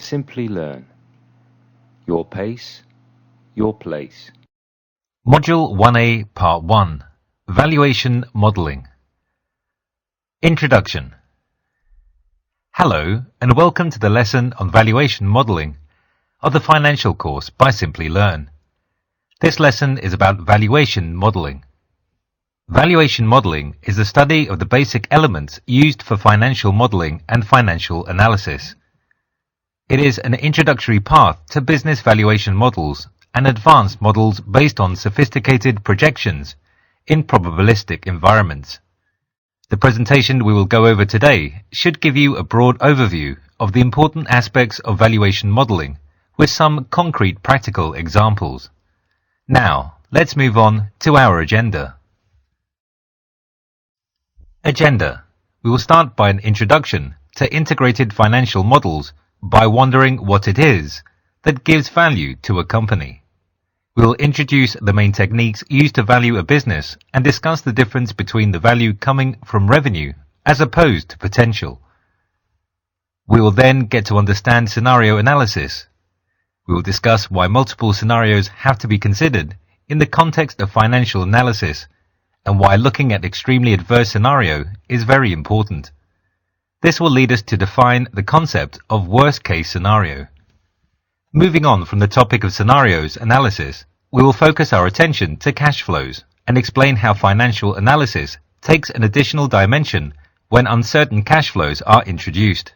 Simplilearn. Your pace, your place. Module 1A, Part 1. Valuation Modeling. Introduction. Hello, and welcome to the lesson on valuation modeling of the financial course by Simplilearn. This lesson is about valuation modeling. Valuation modeling is the study of the basic elements used for financial modeling and financial analysis. It is an introductory path to business valuation models and advanced models based on sophisticated projections in probabilistic environments. The presentation we will go over today should give you a broad overview of the important aspects of valuation modeling with some concrete practical examples. Now, let's move on to our agenda. Agenda. We will start by an introduction to integrated financial models by wondering what it is that gives value to a company. We will introduce the main techniques used to value a business and discuss the difference between the value coming from revenue as opposed to potential. We will then get to understand scenario analysis. We will discuss why multiple scenarios have to be considered in the context of financial analysis and why looking at extremely adverse scenario is very important. This will lead us to define the concept of worst-case scenario. Moving on from the topic of scenarios analysis, we will focus our attention to cash flows and explain how financial analysis takes an additional dimension when uncertain cash flows are introduced.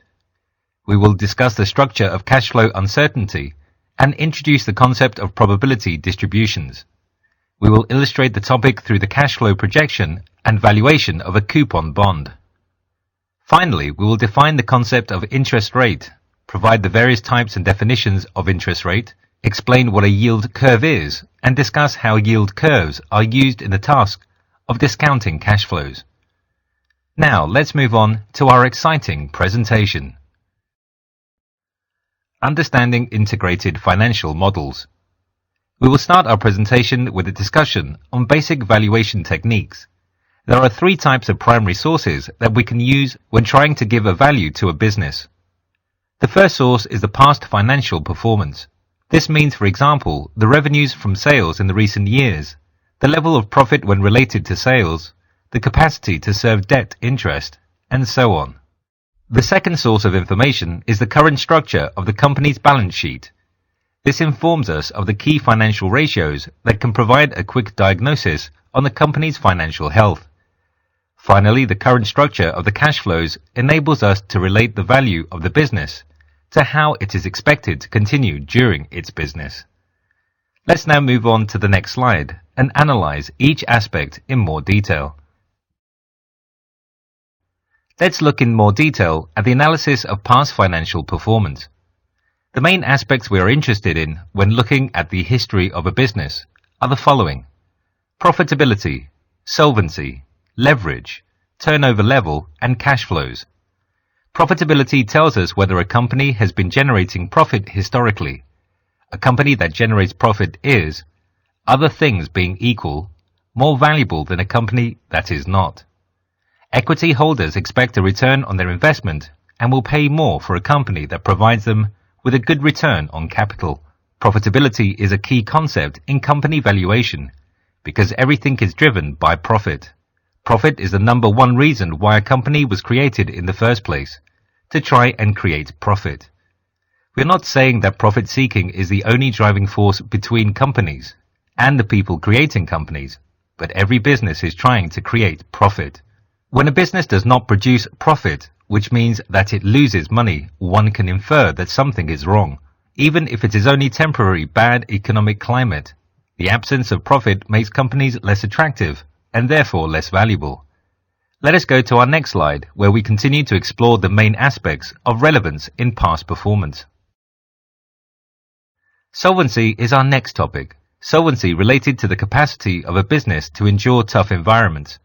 We will discuss the structure of cash flow uncertainty and introduce the concept of probability distributions. We will illustrate the topic through the cash flow projection and valuation of a coupon bond. Finally, we will define the concept of interest rate, provide the various types and definitions of interest rate, explain what a yield curve is, and discuss how yield curves are used in the task of discounting cash flows. Now, let's move on to our exciting presentation. Understanding integrated financial models. We will start our presentation with a discussion on basic valuation techniques. There are three types of primary sources that we can use when trying to give a value to a business. The first source is the past financial performance. This means, for example, the revenues from sales in the recent years, the level of profit when related to sales, the capacity to serve debt interest, and so on. The second source of information is the current structure of the company's balance sheet. This informs us of the key financial ratios that can provide a quick diagnosis on the company's financial health. Finally, the current structure of the cash flows enables us to relate the value of the business to how it is expected to continue during its business. Let's now move on to the next slide and analyze each aspect in more detail. Let's look in more detail at the analysis of past financial performance. The main aspects we are interested in when looking at the history of a business are the following: profitability, solvency, leverage, turnover level, and cash flows. Profitability tells us whether a company has been generating profit historically. A company that generates profit is, other things being equal, more valuable than a company that is not. Equity holders expect a return on their investment and will pay more for a company that provides them with a good return on capital. Profitability is a key concept in company valuation because everything is driven by profit. Profit is the number one reason why a company was created in the first place, to try and create profit. We're not saying that profit seeking is the only driving force between companies and the people creating companies, but every business is trying to create profit. When a business does not produce profit, which means that it loses money, one can infer that something is wrong, even if it is only temporary bad economic climate. The absence of profit makes companies less attractive and therefore less valuable. Let us go to our next slide, where we continue to explore the main aspects of relevance in past performance. Solvency is our next topic. Solvency related to the capacity of a business to endure tough environments.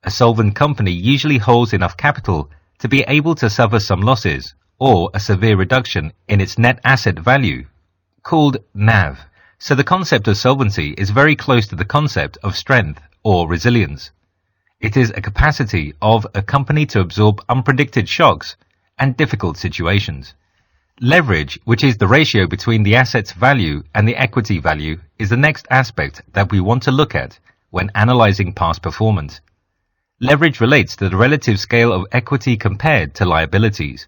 A solvent company usually holds enough capital to be able to suffer some losses or a severe reduction in its net asset value, called NAV. So the concept of solvency is very close to the concept of strength or resilience. It is a capacity of a company to absorb unpredicted shocks and difficult situations. Leverage, which is the ratio between the asset's value and the equity value, is the next aspect that we want to look at when analyzing past performance. Leverage relates to the relative scale of equity compared to liabilities.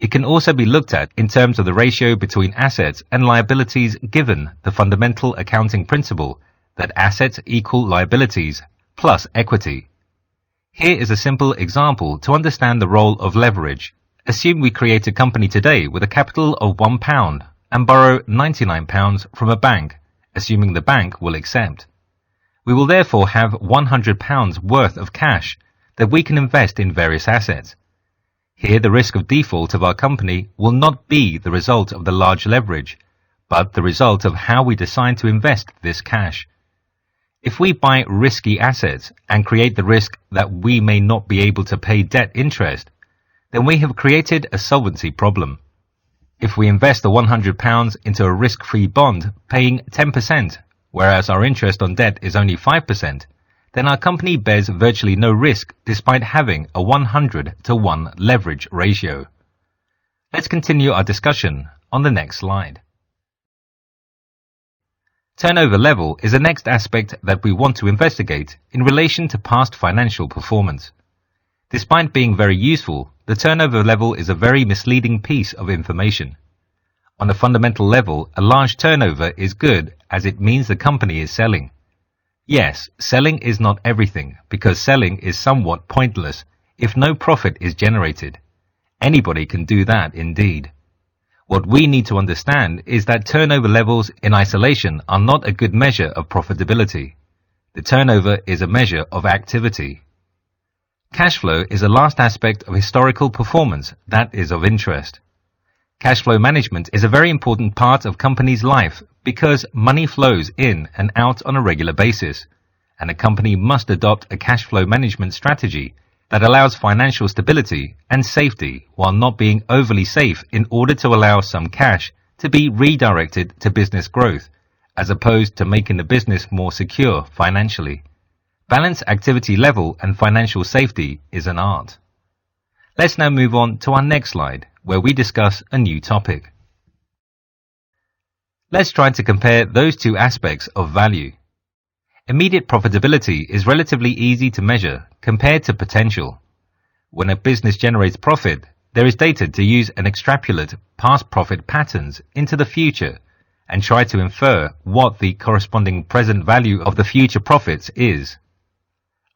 It can also be looked at in terms of the ratio between assets and liabilities given the fundamental accounting principle that assets equal liabilities plus equity. Here is a simple example to understand the role of leverage. Assume we create a company today with a capital of £1 and borrow £99 from a bank, assuming the bank will accept. We will therefore have £100 worth of cash that we can invest in various assets. Here the risk of default of our company will not be the result of the large leverage, but the result of how we decide to invest this cash. If we buy risky assets and create the risk that we may not be able to pay debt interest, then we have created a solvency problem. If we invest the £100 into a risk-free bond paying 10%, whereas our interest on debt is only 5%, then our company bears virtually no risk despite having a 100-to-1 leverage ratio. Let's continue our discussion on the next slide. Turnover level is the next aspect that we want to investigate in relation to past financial performance. Despite being very useful, the turnover level is a very misleading piece of information. On a fundamental level, a large turnover is good as it means the company is selling. Yes, selling is not everything because selling is somewhat pointless if no profit is generated. Anybody can do that indeed. What we need to understand is that turnover levels in isolation are not a good measure of profitability. The turnover is a measure of activity. Cash flow is the last aspect of historical performance that is of interest. Cash flow management is a very important part of company's life because money flows in and out on a regular basis, and a company must adopt a cash flow management strategy that allows financial stability and safety while not being overly safe in order to allow some cash to be redirected to business growth, as opposed to making the business more secure financially. Balance activity level and financial safety is an art. Let's now move on to our next slide, where we discuss a new topic. Let's try to compare those two aspects of value. Immediate profitability is relatively easy to measure compared to potential. When a business generates profit, there is data to use and extrapolate past profit patterns into the future and try to infer what the corresponding present value of the future profits is.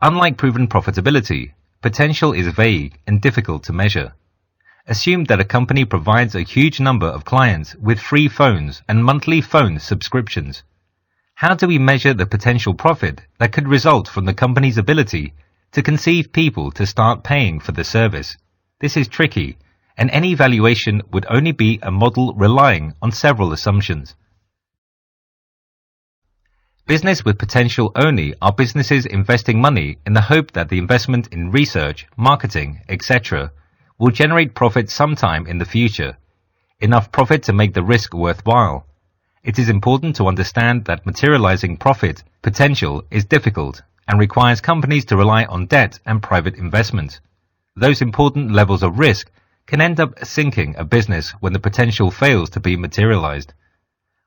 Unlike proven profitability, potential is vague and difficult to measure. Assume that a company provides a huge number of clients with free phones and monthly phone subscriptions. How do we measure the potential profit that could result from the company's ability to conceive people to start paying for the service? This is tricky, and any valuation would only be a model relying on several assumptions. Business with potential only are businesses investing money in the hope that the investment in research, marketing, etc. will generate profit sometime in the future, enough profit to make the risk worthwhile. It is important to understand that materializing profit potential is difficult and requires companies to rely on debt and private investment. Those important levels of risk can end up sinking a business when the potential fails to be materialized.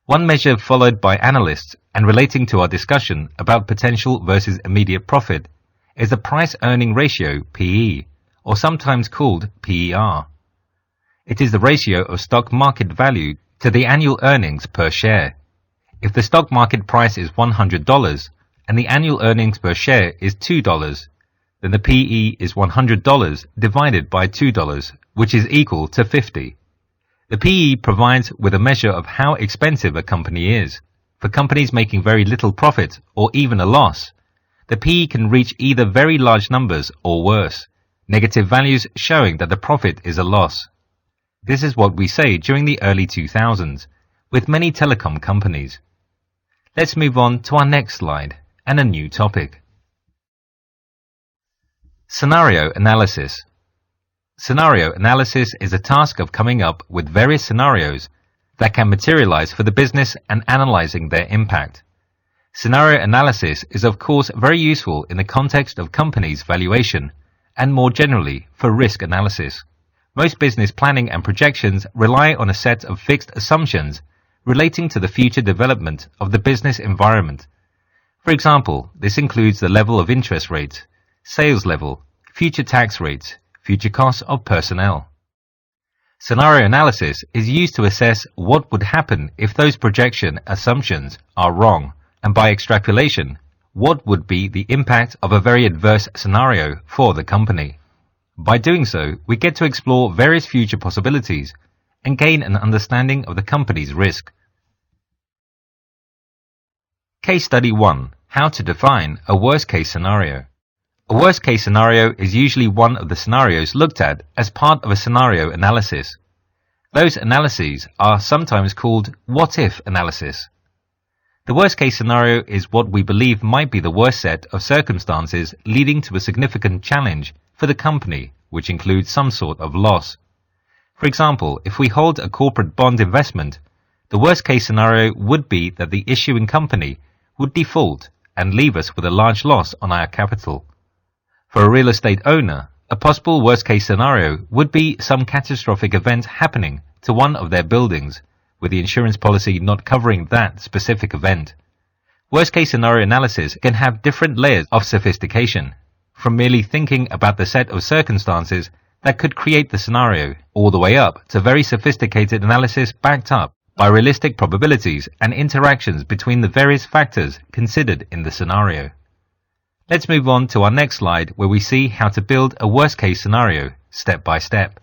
One measure followed by analysts and relating to our discussion about potential versus immediate profit is the price-earning ratio, PE, or sometimes called PER. It is the ratio of stock market value to the annual earnings per share. If the stock market price is $100 and the annual earnings per share is $2, then the PE is $100 divided by $2, which is equal to 50. The PE provides with a measure of how expensive a company is. For companies making very little profit or even a loss, the PE can reach either very large numbers or worse, negative values showing that the profit is a loss. This is what we say during the early 2000s with many telecom companies. Let's move on to our next slide and a new topic. Scenario analysis. Scenario analysis is a task of coming up with various scenarios that can materialize for the business and analyzing their impact. Scenario analysis is of course very useful in the context of companies' valuation and more generally for risk analysis. Most business planning and projections rely on a set of fixed assumptions relating to the future development of the business environment. For example, this includes the level of interest rates, sales level, future tax rates, future costs of personnel. Scenario analysis is used to assess what would happen if those projection assumptions are wrong, and by extrapolation, what would be the impact of a very adverse scenario for the company. By doing so, we get to explore various future possibilities and gain an understanding of the company's risk. Case Study 1. How to define a worst-case scenario. A worst-case scenario is usually one of the scenarios looked at as part of a scenario analysis. Those analyses are sometimes called what-if analysis. The worst-case scenario is what we believe might be the worst set of circumstances leading to a significant challenge for the company, which includes some sort of loss. For example, if we hold a corporate bond investment, the worst-case scenario would be that the issuing company would default and leave us with a large loss on our capital. For a real estate owner, a possible worst-case scenario would be some catastrophic event happening to one of their buildings, with the insurance policy not covering that specific event. Worst-case scenario analysis can have different layers of sophistication, from merely thinking about the set of circumstances that could create the scenario, all the way up to very sophisticated analysis backed up by realistic probabilities and interactions between the various factors considered in the scenario. Let's move on to our next slide, where we see how to build a worst-case scenario step by step.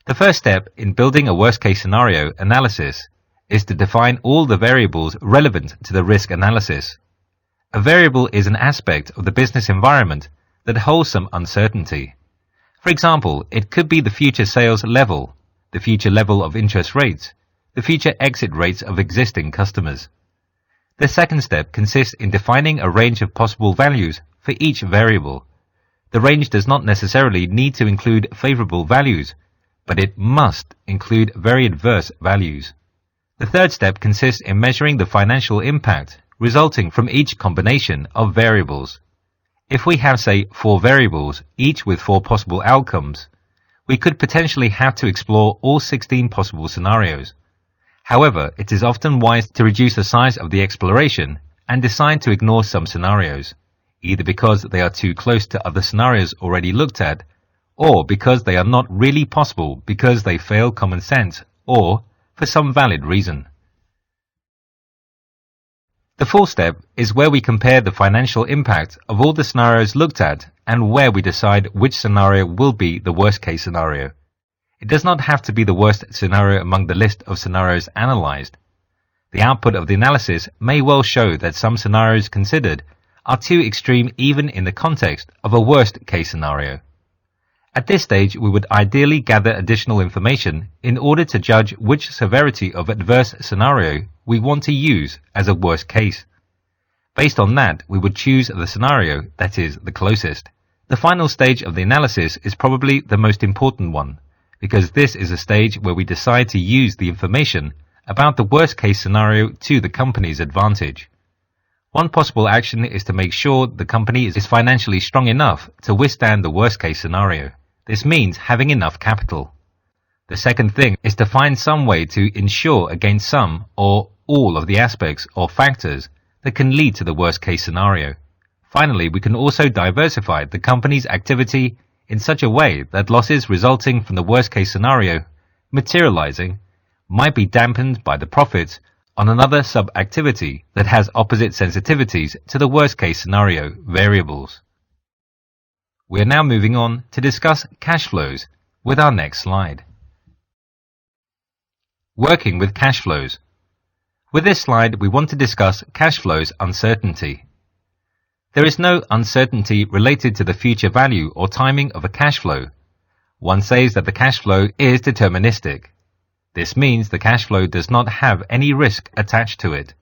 The first step in building a worst-case scenario analysis is to define all the variables relevant to the risk analysis. A variable is an aspect of the business environment that holds some uncertainty. For example, it could be the future sales level, the future level of interest rates, the future exit rates of existing customers. The second step consists in defining a range of possible values for each variable. The range does not necessarily need to include favorable values, but it must include very adverse values. The third step consists in measuring the financial impact resulting from each combination of variables. If we have, say, 4 variables, each with 4 possible outcomes, we could potentially have to explore all 16 possible scenarios. However, it is often wise to reduce the size of the exploration and decide to ignore some scenarios, either because they are too close to other scenarios already looked at, or because they are not really possible because they fail common sense, or for some valid reason. The fourth step is where we compare the financial impact of all the scenarios looked at and where we decide which scenario will be the worst case scenario. It does not have to be the worst scenario among the list of scenarios analyzed. The output of the analysis may well show that some scenarios considered are too extreme even in the context of a worst case scenario. At this stage, we would ideally gather additional information in order to judge which severity of adverse scenario we want to use as a worst case. Based on that, we would choose the scenario that is the closest. The final stage of the analysis is probably the most important one, because this is a stage where we decide to use the information about the worst case scenario to the company's advantage. One possible action is to make sure the company is financially strong enough to withstand the worst case scenario. This means having enough capital. The second thing is to find some way to insure against some or all of the aspects or factors that can lead to the worst case scenario. Finally, we can also diversify the company's activity in such a way that losses resulting from the worst case scenario materializing might be dampened by the profits on another sub-activity that has opposite sensitivities to the worst case scenario variables. We are now moving on to discuss cash flows with our next slide. Working with cash flows. With this slide, we want to discuss cash flows uncertainty. There is no uncertainty related to the future value or timing of a cash flow. One says that the cash flow is deterministic. This means the cash flow does not have any risk attached to it.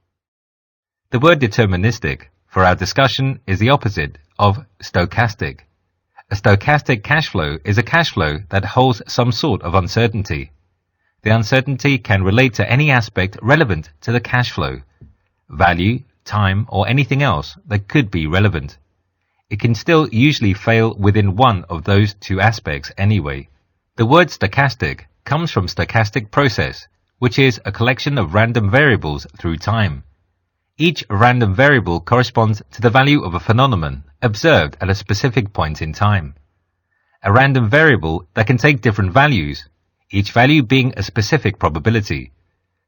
The word deterministic for our discussion is the opposite of stochastic. A stochastic cash flow is a cash flow that holds some sort of uncertainty. The uncertainty can relate to any aspect relevant to the cash flow, value, time, or anything else that could be relevant. it can still usually fail within one of those two aspects anyway. The word stochastic comes from stochastic process, which is a collection of random variables through time. Each random variable corresponds to the value of a phenomenon observed at a specific point in time. A random variable that can take different values, each value being a specific probability.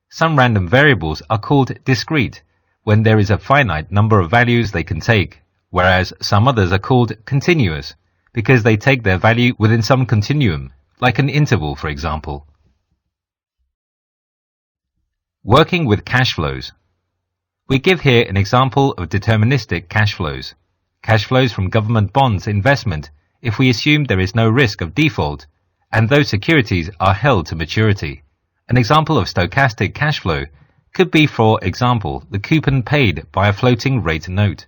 Some random variables are called discrete when there is a finite number of values they can take, whereas some others are called continuous because they take their value within some continuum, like an interval, for example. Working with cash flows. We give here an example of deterministic cash flows. Cash flows from government bonds investment if we assume there is no risk of default and those securities are held to maturity. An example of stochastic cash flow could be, for example, the coupon paid by a floating rate note,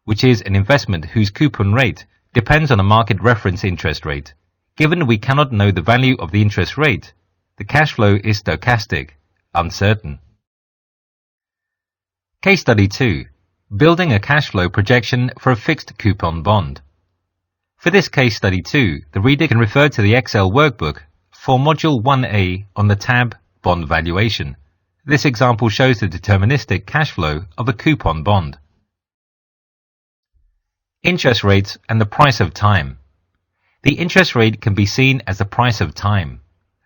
which is an investment whose coupon rate depends on a market reference interest rate. Given we cannot know the value of the interest rate, the cash flow is stochastic, uncertain. Case study 2. Building a cash flow projection for a fixed coupon bond. For this case study 2, the reader can refer to the Excel workbook for Module 1A on the tab Bond Valuation. This example shows the deterministic cash flow of a coupon bond. Interest rates and the price of time. The interest rate can be seen as the price of time.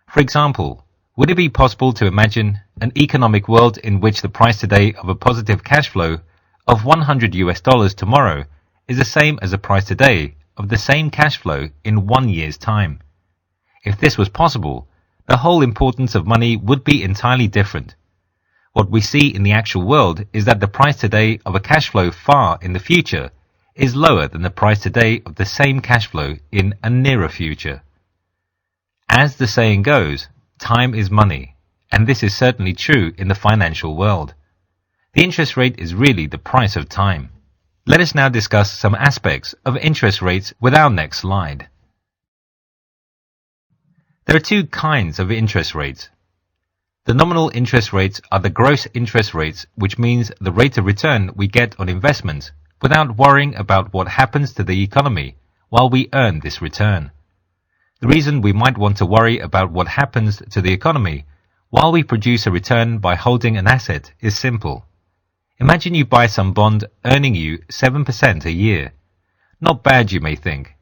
For example, would it be possible to imagine an economic world in which the price today of a positive cash flow of $100 tomorrow is the same as the price today of the same cash flow in 1 year's time? If this was possible, the whole importance of money would be entirely different. What we see in the actual world is that the price today of a cash flow far in the future is lower than the price today of the same cash flow in a nearer future. As the saying goes, time is money, and this is certainly true in the financial world. The interest rate is really the price of time. Let us now discuss some aspects of interest rates with our next slide. There are two kinds of interest rates. The nominal interest rates are the gross interest rates, which means the rate of return we get on investments without worrying about what happens to the economy while we earn this return. The reason we might want to worry about what happens to the economy while we produce a return by holding an asset is simple. Imagine you buy some bond earning you 7% a year. Not bad, you may think.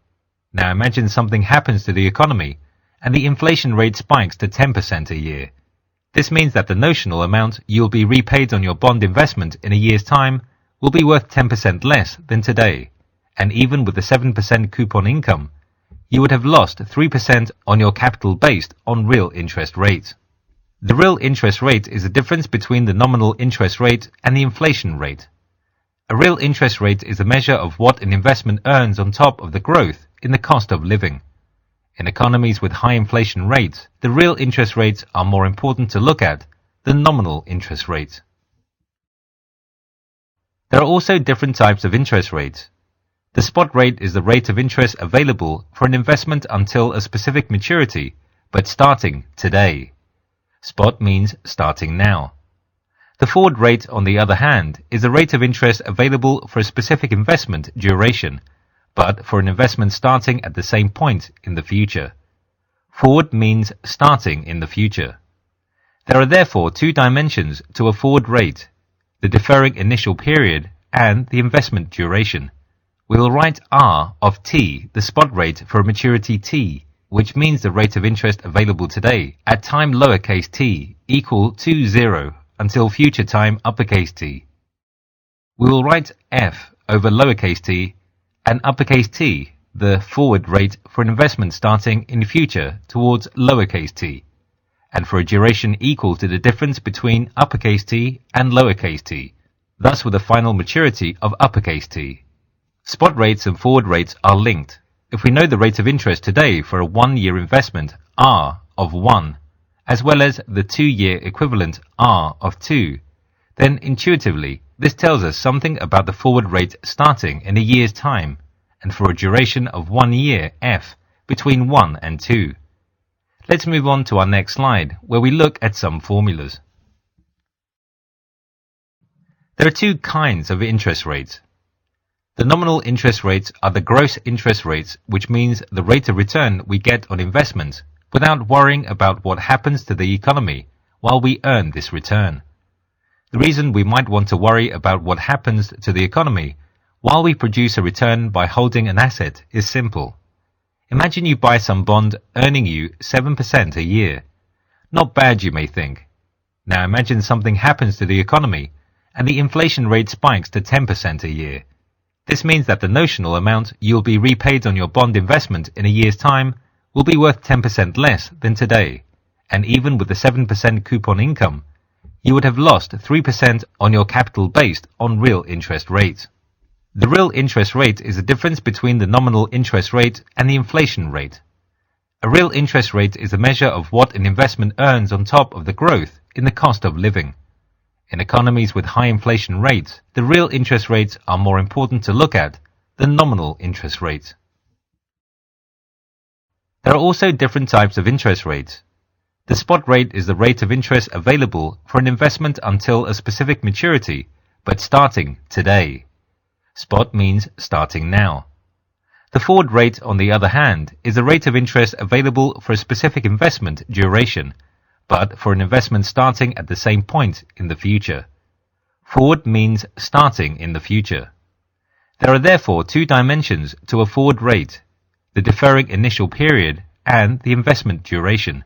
Now imagine something happens to the economy and the inflation rate spikes to 10% a year. This means that the notional amount you'll be repaid on your bond investment in a year's time will be worth 10% less than today, and even with the 7% coupon income, you would have lost 3% on your capital based on real interest rates. The real interest rate is the difference between the nominal interest rate and the inflation rate. A real interest rate is a measure of what an investment earns on top of the growth in the cost of living. In economies with high inflation rates, the real interest rates are more important to look at than nominal interest rates. There are also different types of interest rates. The spot rate is the rate of interest available for an investment until a specific maturity, but starting today. Spot means starting now. The forward rate, on the other hand, is the rate of interest available for a specific investment duration, but for an investment starting at the same point in the future. Forward means starting in the future. There are therefore two dimensions to a forward rate: the deferring initial period and the investment duration. We will write R of T, the spot rate for a maturity T, which means the rate of interest available today at time lowercase t equal to 0 until future time uppercase T. We will write F over lowercase t and uppercase T, the forward rate for an investment starting in future towards lowercase t, and for a duration equal to the difference between uppercase T and lowercase t, thus with a final maturity of uppercase T. Spot rates and forward rates are linked. If we know the rate of interest today for a 1-year investment, R of 1, as well as the 2-year equivalent R of 2, then intuitively this tells us something about the forward rate starting in a year's time, and for a duration of 1 year F between 1 and 2. Let's move on to our next slide, where we look at some formulas. There are two kinds of interest rates. The nominal interest rates are the gross interest rates, which means the rate of return we get on investment without worrying about what happens to the economy while we earn this return. The reason we might want to worry about what happens to the economy while we produce a return by holding an asset is simple. Imagine you buy some bond earning you 7% a year. Not bad, you may think. Now imagine something happens to the economy and the inflation rate spikes to 10% a year. This means that the notional amount you'll be repaid on your bond investment in a year's time will be worth 10% less than today, and even with the 7% coupon income, you would have lost 3% on your capital based on real interest rate. The real interest rate is the difference between the nominal interest rate and the inflation rate. A real interest rate is a measure of what an investment earns on top of the growth in the cost of living. In economies with high inflation rates, the real interest rates are more important to look at than nominal interest rates. There are also different types of interest rates. The spot rate is the rate of interest available for an investment until a specific maturity, but starting today. Spot means starting now. The forward rate, on the other hand, is the rate of interest available for a specific investment duration, but for an investment starting at the same point in the future. Forward means starting in the future. There are therefore two dimensions to a forward rate: the deferring initial period and the investment duration.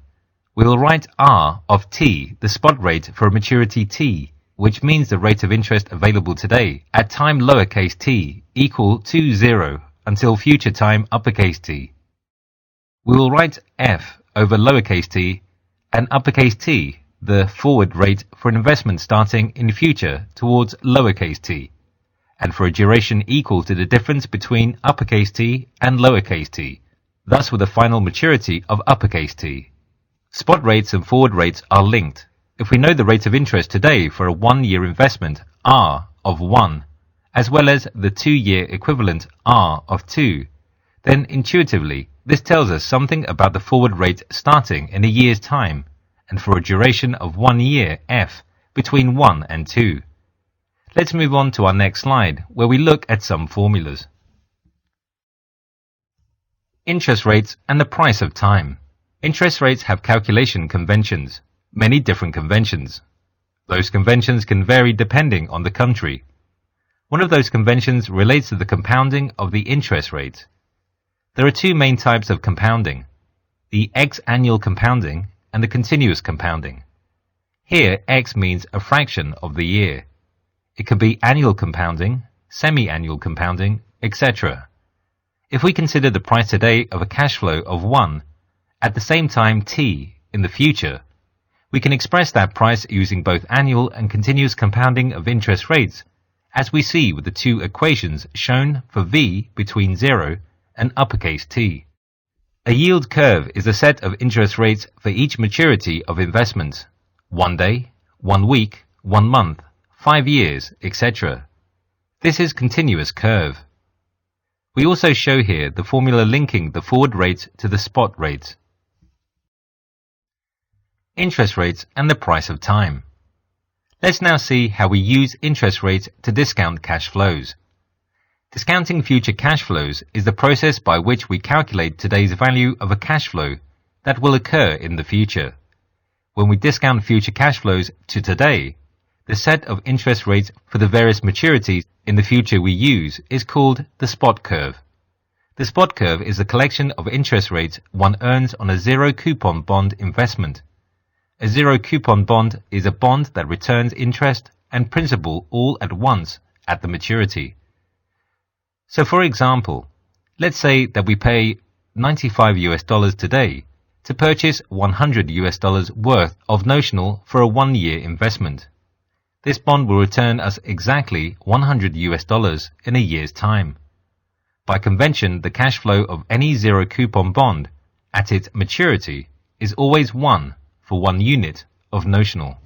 We will write R of T, the spot rate for a maturity T, which means the rate of interest available today at time lowercase t equal to 0 until future time uppercase T. We will write F over lowercase t and uppercase T, the forward rate for an investment starting in future towards lowercase t, and for a duration equal to the difference between uppercase T and lowercase t, thus with a final maturity of uppercase T. Spot rates and forward rates are linked. If we know the rate of interest today for a 1-year investment, R of 1, as well as the 2-year equivalent R of 2, then intuitively this tells us something about the forward rate starting in a year's time, and for a duration of 1 year F between 1 and 2. Let's move on to our next slide, where we look at some formulas. Interest rates and the price of time. Interest rates have calculation conventions, many different conventions. Those conventions can vary depending on the country. One of those conventions relates to the compounding of the interest rate. There are two main types of compounding: the X-annual compounding and the continuous compounding. Here, X means a fraction of the year. It can be annual compounding, semi-annual compounding, etc. If we consider the price today of a cash flow of 1, at the same time t in the future, we can express that price using both annual and continuous compounding of interest rates, as we see with the two equations shown for V between 0 and uppercase T. A yield curve is a set of interest rates for each maturity of investments: 1 day, 1 week, 1 month, 5 years, etc. This is continuous curve. We also show here the formula linking the forward rates to the spot rates. Interest rates and the price of time. Let's now see how we use interest rates to discount cash flows. Discounting future cash flows is the process by which we calculate today's value of a cash flow that will occur in the future. When we discount future cash flows to today, the set of interest rates for the various maturities in the future we use is called the spot curve. The spot curve is a collection of interest rates one earns on a zero-coupon bond investment. A zero-coupon bond is a bond that returns interest and principal all at once at the maturity. So for example, let's say that we pay $95 today to purchase $100 worth of notional for a 1-year investment. This bond will return us exactly $100 in a year's time. By convention, the cash flow of any zero-coupon bond at its maturity is always 1 for 1 unit of notional.